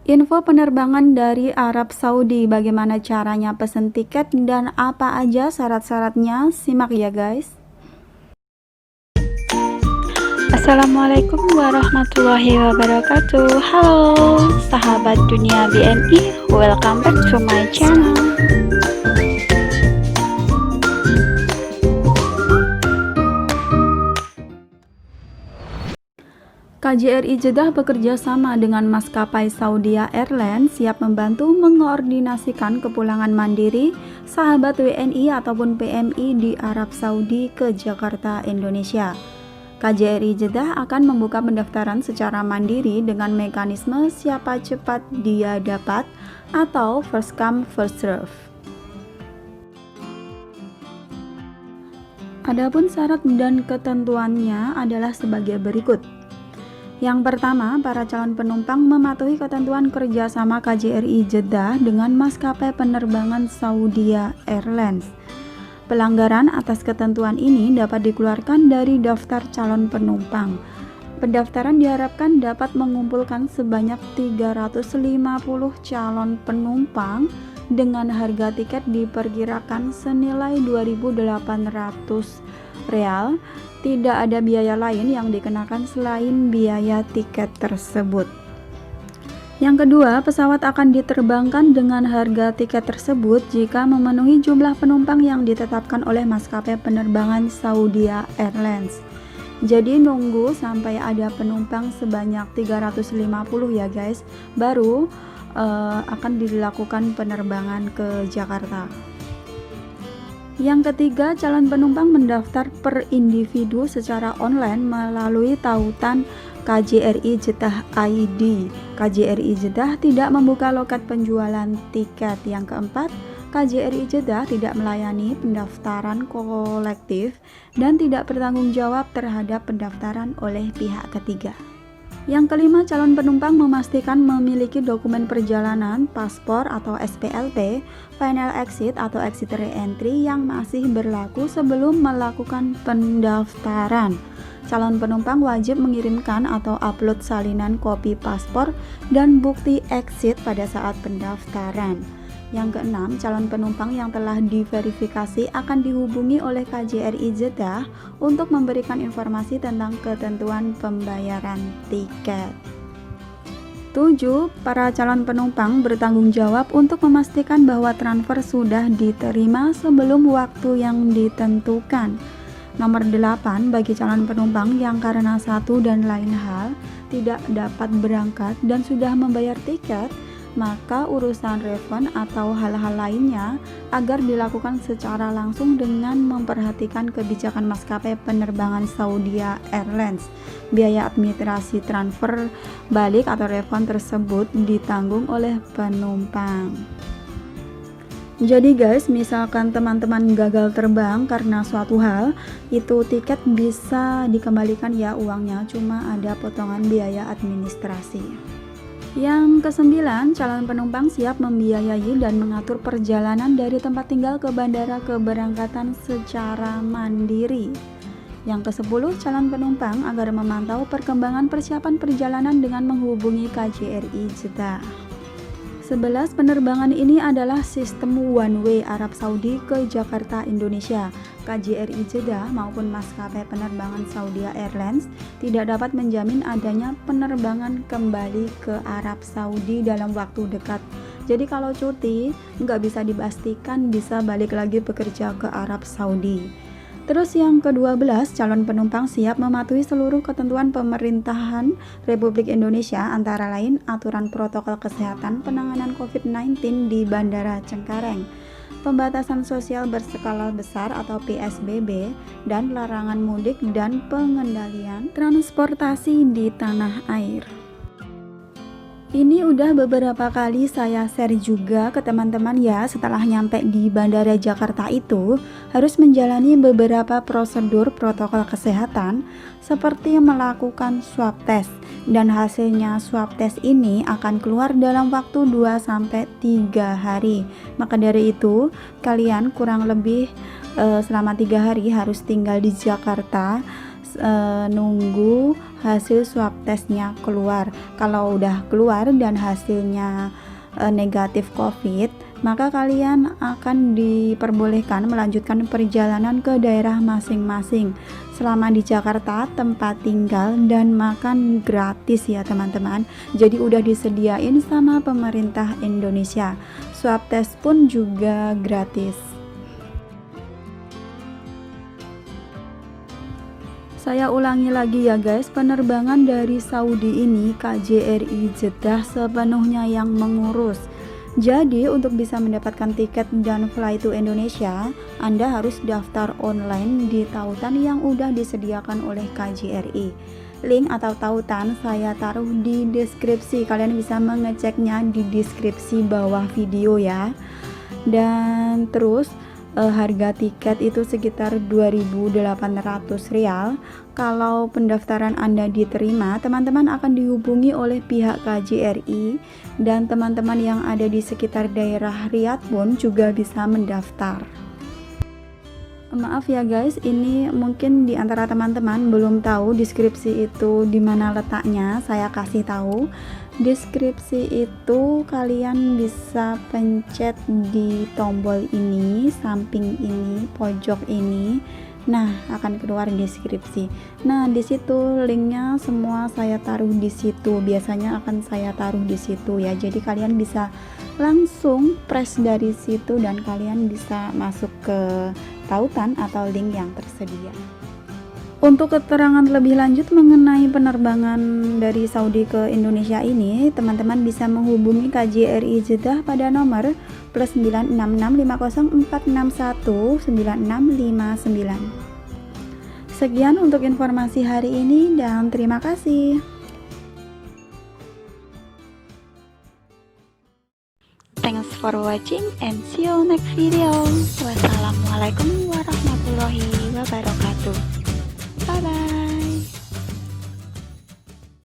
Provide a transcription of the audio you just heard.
Info penerbangan dari Arab Saudi, bagaimana caranya pesen tiket dan apa aja syarat-syaratnya, simak ya guys. Assalamualaikum warahmatullahi wabarakatuh. Halo sahabat dunia BNI, welcome back to my channel. KJRI Jeddah bekerja sama dengan maskapai Saudia Airlines siap membantu mengkoordinasikan kepulangan mandiri sahabat WNI ataupun PMI di Arab Saudi ke Jakarta, Indonesia. KJRI Jeddah akan membuka pendaftaran secara mandiri dengan mekanisme siapa cepat dia dapat atau first come first serve. Adapun syarat dan ketentuannya adalah sebagai berikut. Yang pertama, para calon penumpang mematuhi ketentuan kerjasama KJRI Jeddah dengan maskapai penerbangan Saudia Airlines. Pelanggaran atas ketentuan ini dapat dikeluarkan dari daftar calon penumpang. Pendaftaran diharapkan dapat mengumpulkan sebanyak 350 calon penumpang dengan harga tiket diperkirakan senilai 2.800 real. Tidak ada biaya lain yang dikenakan selain biaya tiket tersebut. Yang kedua, pesawat akan diterbangkan dengan harga tiket tersebut jika memenuhi jumlah penumpang yang ditetapkan oleh maskapai penerbangan Saudia Airlines. Jadi nunggu sampai ada penumpang sebanyak 350 ya guys, baru akan dilakukan penerbangan ke Jakarta. Yang ketiga, calon penumpang mendaftar per individu secara online melalui tautan KJRI Jeddah ID. KJRI Jeddah tidak membuka loket penjualan tiket. Yang keempat, KJRI Jeddah tidak melayani pendaftaran kolektif dan tidak bertanggung jawab terhadap pendaftaran oleh pihak ketiga. Yang kelima, calon penumpang memastikan memiliki dokumen perjalanan, paspor atau SPLP, final exit atau exit re-entry yang masih berlaku sebelum melakukan pendaftaran. Calon penumpang wajib mengirimkan atau upload salinan kopi paspor dan bukti exit pada saat pendaftaran. Yang keenam, calon penumpang yang telah diverifikasi akan dihubungi oleh KJRI Jeddah untuk memberikan informasi tentang ketentuan pembayaran tiket. 7. Para calon penumpang bertanggung jawab untuk memastikan bahwa transfer sudah diterima sebelum waktu yang ditentukan. Nomor 8, bagi calon penumpang yang karena satu dan lain hal tidak dapat berangkat dan sudah membayar tiket, maka urusan refund atau hal-hal lainnya agar dilakukan secara langsung dengan memperhatikan kebijakan maskapai penerbangan Saudia Airlines. Biaya administrasi transfer balik atau refund tersebut ditanggung oleh penumpang. Jadi guys, misalkan teman-teman gagal terbang karena suatu hal, itu tiket bisa dikembalikan ya uangnya, cuma ada potongan biaya administrasi. Yang kesembilan, calon penumpang siap membiayai dan mengatur perjalanan dari tempat tinggal ke bandara keberangkatan secara mandiri. Yang ke-10, calon penumpang agar memantau perkembangan persiapan perjalanan dengan menghubungi KJRI Jeddah. 11. Penerbangan ini adalah sistem one way Arab Saudi ke Jakarta, Indonesia. KJRI Jeddah maupun maskapai penerbangan Saudia Airlines tidak dapat menjamin adanya penerbangan kembali ke Arab Saudi dalam waktu dekat. Jadi kalau cuti nggak bisa dipastikan bisa balik lagi bekerja ke Arab Saudi. Terus yang ke-12, calon penumpang siap mematuhi seluruh ketentuan pemerintahan Republik Indonesia, antara lain aturan protokol kesehatan penanganan COVID-19 di Bandara Cengkareng, pembatasan sosial berskala besar atau PSBB, dan larangan mudik dan pengendalian transportasi di tanah air. Ini udah beberapa kali saya share juga ke teman-teman ya. Setelah nyampe di Bandara Jakarta itu harus menjalani beberapa prosedur protokol kesehatan seperti melakukan swab test, dan hasilnya swab test ini akan keluar dalam waktu 2-3 hari. Maka dari itu kalian kurang lebih selama 3 hari harus tinggal di Jakarta nunggu hasil swab testnya keluar. Kalau udah keluar dan hasilnya negatif COVID, maka kalian akan diperbolehkan melanjutkan perjalanan ke daerah masing-masing. Selama di Jakarta, tempat tinggal dan makan gratis ya teman-teman. Jadi udah disediain sama pemerintah Indonesia. Swab test pun juga gratis. Saya ulangi lagi ya guys, penerbangan dari Saudi ini KJRI Jeddah sepenuhnya yang mengurus. Jadi untuk bisa mendapatkan tiket dan fly to Indonesia, Anda harus daftar online di tautan yang udah disediakan oleh KJRI. Link atau tautan saya taruh di deskripsi, kalian bisa mengeceknya di deskripsi bawah video ya. Dan terus harga tiket itu sekitar 2.800 rial. Kalau pendaftaran Anda diterima, teman-teman akan dihubungi oleh pihak KJRI dan teman-teman yang ada di sekitar daerah Riyadh pun juga bisa mendaftar. Maaf ya guys, ini mungkin di antara teman-teman belum tahu deskripsi itu di mana letaknya. Saya kasih tahu. Deskripsi itu kalian bisa pencet di tombol ini, samping ini, pojok ini. Nah, akan keluar deskripsi. Nah, di situ linknya semua saya taruh di situ. Biasanya akan saya taruh di situ ya. Jadi kalian bisa langsung press dari situ dan kalian bisa masuk ke tautan atau link yang tersedia. Untuk keterangan lebih lanjut mengenai penerbangan dari Saudi ke Indonesia ini, teman-teman bisa menghubungi KJRI Jeddah pada nomor +96656619659. Sekian untuk informasi hari ini dan terima kasih. Thanks for watching and see you next video. Wassalamualaikum